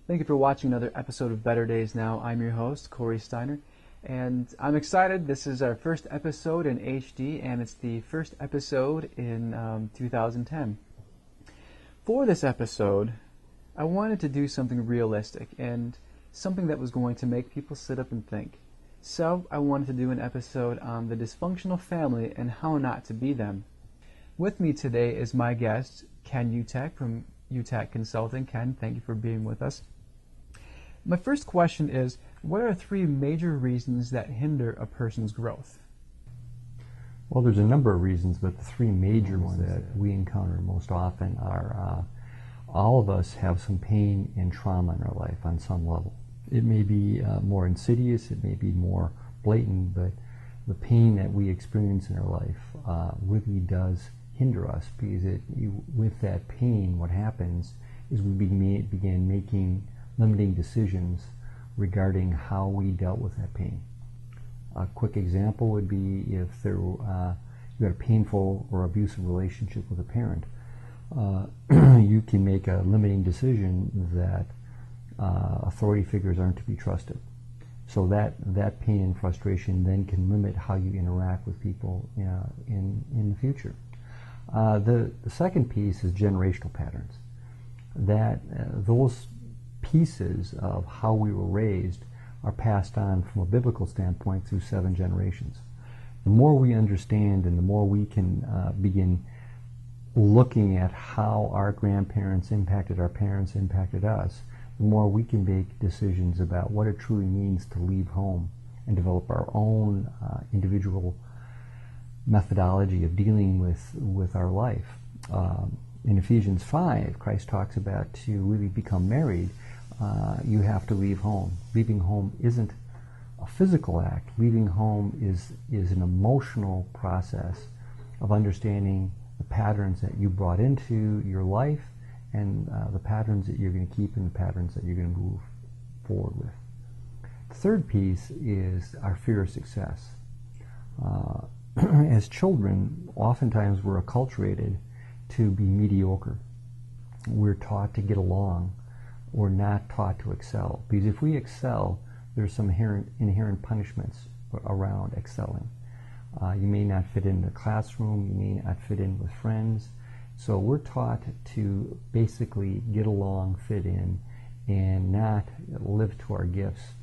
Thank you for watching another episode of Better Days Now. I'm your host, Corey Steiner, and I'm excited. This is our first episode in HD, and it's the first episode in 2010. For this episode, I wanted to do something realistic and something that was going to make people sit up and think. So I wanted to do an episode on the dysfunctional family and how not to be them. With me today is my guest, Ken Utak from Utak Consulting. Ken, thank you for being with us. My first question is, what are three major reasons that hinder a person's growth? Well, there's a number of reasons, but the three major ones that we encounter most often are all of us have some pain and trauma in our life on some level. It may be more insidious, it may be more blatant, but the pain that we experience in our life really does hinder us, because with that pain, what happens is we began making limiting decisions regarding how we dealt with that pain. A quick example would be if you had a painful or abusive relationship with a parent. You can make a limiting decision that authority figures aren't to be trusted. So that pain and frustration then can limit how you interact with people in the future. The second piece is generational patterns. Those pieces of how we were raised are passed on from a biblical standpoint through 7 generations. The more we understand and the more we can begin looking at how our grandparents impacted our parents, impacted us, the more we can make decisions about what it truly means to leave home and develop our own individual methodology of dealing with our life. In Ephesians 5, Christ talks about to really become married, you have to leave home. Leaving home isn't a physical act. Leaving home is an emotional process of understanding the patterns that you brought into your life and the patterns that you're going to keep and the patterns that you're going to move forward with. The third piece is our fear of success. As children, oftentimes we're acculturated to be mediocre. We're taught to get along. We're not taught to excel. Because if we excel, there's some inherent punishments around excelling. You may not fit in the classroom, you may not fit in with friends. So we're taught to basically get along, fit in, and not live to our gifts.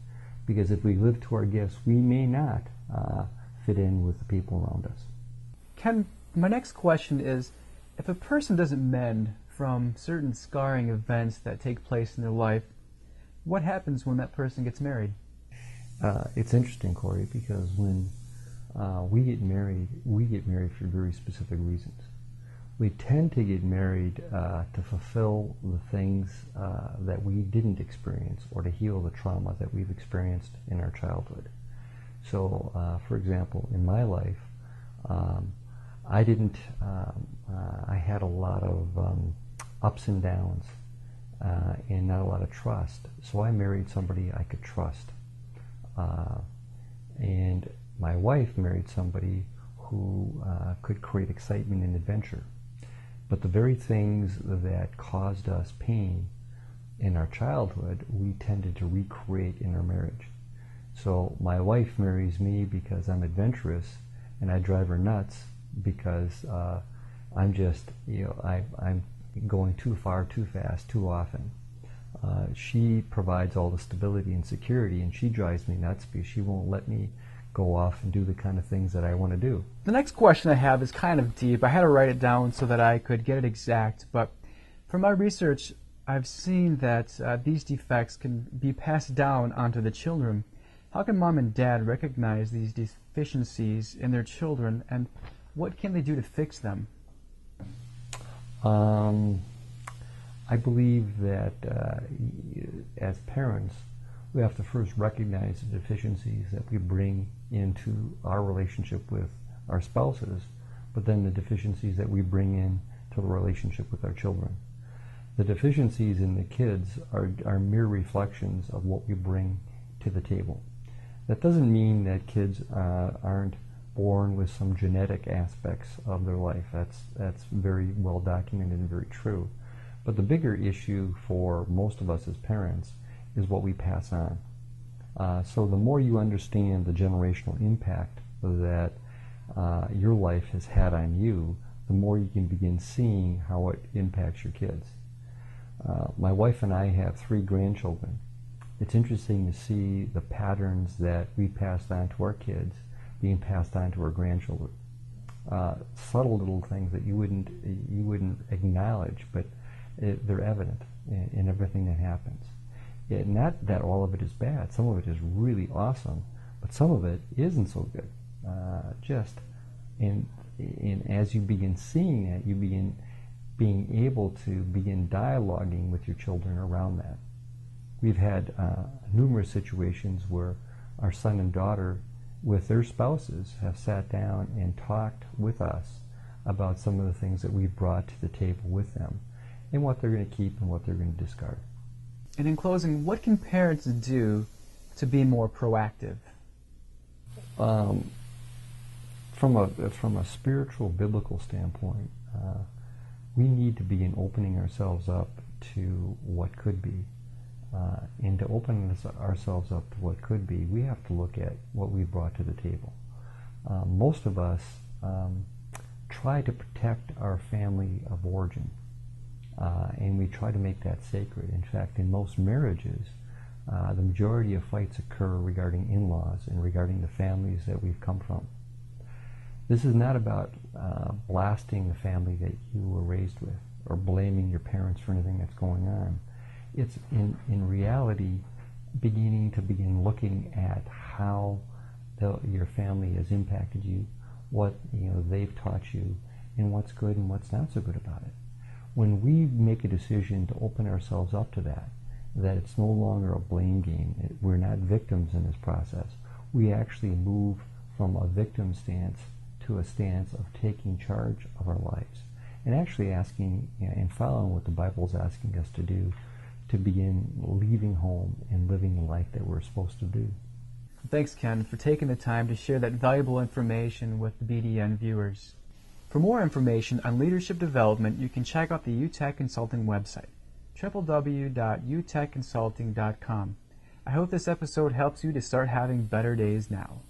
Because if we live to our gifts, we may not fit in with the people around us. Ken, my next question is, if a person doesn't mend from certain scarring events that take place in their life, what happens when that person gets married? It's interesting, Corey, because when we get married for very specific reasons. We tend to get married to fulfill the things that we didn't experience or to heal the trauma that we've experienced in our childhood. So, for example, in my life, I had a lot of ups and downs and not a lot of trust. So I married somebody I could trust. And my wife married somebody who could create excitement and adventure. But the very things that caused us pain in our childhood, we tended to recreate in our marriage. So my wife marries me because I'm adventurous, and I drive her nuts because I'm going too far, too fast, too often. She provides all the stability and security, and she drives me nuts because she won't let me go off and do the kind of things that I want to do. The next question I have is kind of deep. I had to write it down so that I could get it exact, but from my research, I've seen that these defects can be passed down onto the children. How can mom and dad recognize these deficiencies in their children, and what can they do to fix them? I believe that as parents, we have to first recognize the deficiencies that we bring into our relationship with our spouses, but then the deficiencies that we bring in to the relationship with our children. The deficiencies in the kids are mere reflections of what we bring to the table. That doesn't mean that kids aren't born with some genetic aspects of their life. That's very well documented and very true. But the bigger issue for most of us as parents is what we pass on. So the more you understand the generational impact that your life has had on you, the more you can begin seeing how it impacts your kids. My wife and I have 3 grandchildren. It's interesting to see the patterns that we passed on to our kids being passed on to our grandchildren. Subtle little things that you wouldn't acknowledge, but they're evident in everything that happens. Not that all of it is bad. Some of it is really awesome, but some of it isn't so good. And as you begin seeing that, you begin being able to begin dialoguing with your children around that. We've had numerous situations where our son and daughter, with their spouses, have sat down and talked with us about some of the things that we've brought to the table with them and what they're going to keep and what they're going to discard. And in closing, what can parents do to be more proactive? From a spiritual, biblical standpoint, we need to begin opening ourselves up to what could be. And to open ourselves up to what could be, we have to look at what we brought to the table. Most of us try to protect our family of origin, and we try to make that sacred. In fact, in most marriages, the majority of fights occur regarding in-laws and regarding the families that we've come from. This is not about blasting the family that you were raised with or blaming your parents for anything that's going on. It's in reality begin looking at how your family has impacted you, what they've taught you, and what's good and what's not so good about it. When we make a decision to open ourselves up to that it's no longer a blame game. We're not victims in this process. We actually move from a victim stance to a stance of taking charge of our lives and actually asking and following what the Bible is asking us to do, to begin leaving home and living the life that we're supposed to do. Thanks, Ken, for taking the time to share that valuable information with the BDN viewers. For more information on leadership development, you can check out the UTech Consulting website, www.utechconsulting.com. I hope this episode helps you to start having better days now.